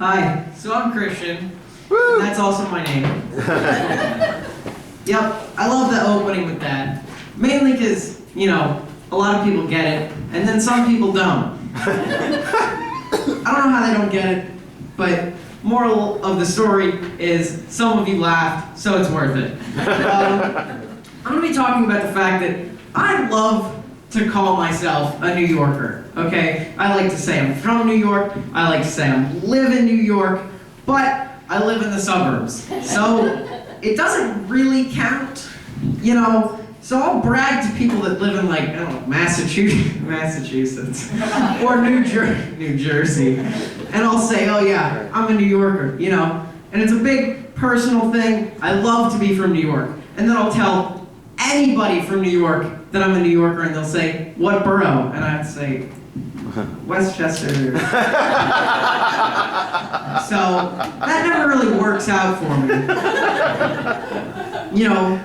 Hi, so I'm Christian, and that's also my name. Yep, I love the opening with that. Mainly because, you know, a lot of people get it, and then some people don't. I don't know how they don't get it, but moral of the story is some of you laughed, so it's worth it. I'm going to be talking about the fact that I love to call myself a New Yorker, okay? I like to say I'm from New York, I like to say I live in New York, but I live in the suburbs, so it doesn't really count, you know? So I'll brag to people that live in, like, I don't know, Massachusetts, or New Jersey, and I'll say, oh yeah, I'm a New Yorker, you know? And it's a big personal thing. I love to be from New York. And then I'll tell anybody from New York that I'm a New Yorker, and they'll say, what borough? And I'd say, Westchester. So that never really works out for me. You know,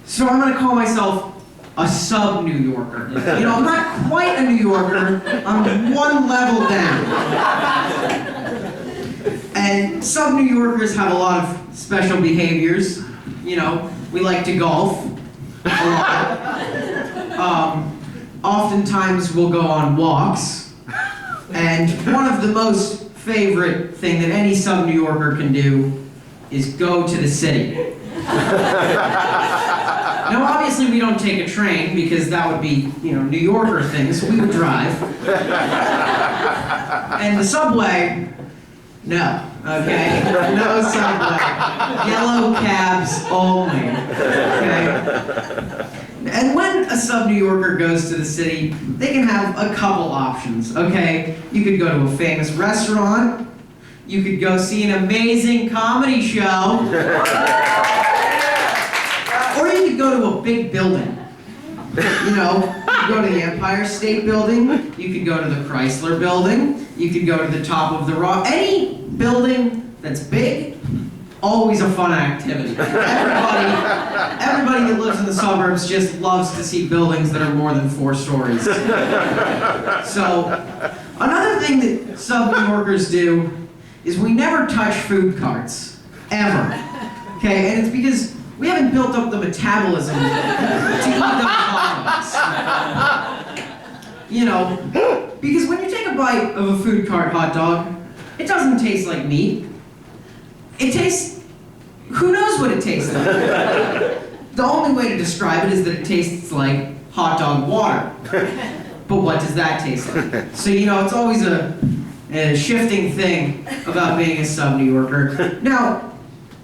so I'm gonna call myself a sub-New Yorker. You know, I'm not quite a New Yorker, I'm one level down. And sub-New Yorkers have a lot of special behaviors. You know, we like to golf a lot. Oftentimes we'll go on walks. And one of the most favorite thing that any sub-New Yorker can do is go to the city. Now obviously we don't take a train because that would be, you know, New Yorker thing, so we would drive. And the subway, no, okay? No subway. Yellow cabs only, okay? And when a sub-New Yorker goes to the city, they can have a couple options, okay? You could go to a famous restaurant, you could go see an amazing comedy show, or you could go to a big building. You know, you could go to the Empire State Building, you could go to the Chrysler Building, you could go to the top of the Rock. Any building that's big, always a fun activity. Everybody that lives in the suburbs just loves to see buildings that are more than 4 stories. So, another thing that sub-New Yorkers do is we never touch food carts, ever. Okay, and it's because we haven't built up the metabolism to eat those products. You know, because when you take a bite of a food cart hot dog, it doesn't taste like meat. It tastes, who knows what it tastes like? The only way to describe it is that it tastes like hot dog water. But what does that taste like? So, you know, it's always a shifting thing about being a sub-New Yorker. Now,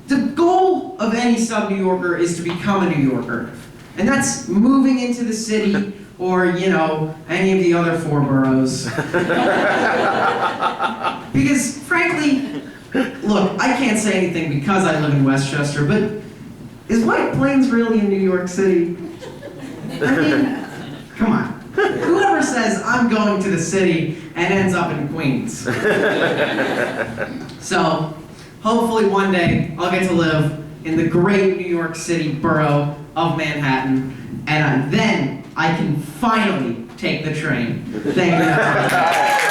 the goal of any sub-New Yorker is to become a New Yorker. And that's moving into the city or, you know, any of the other 4 boroughs. Because, frankly, look, I can't say anything because I live in Westchester, but is White Plains really in New York City? I mean, come on. Whoever says I'm going to the city and ends up in Queens. So, hopefully one day I'll get to live in the great New York City borough of Manhattan, and then I can finally take the train. Thank you.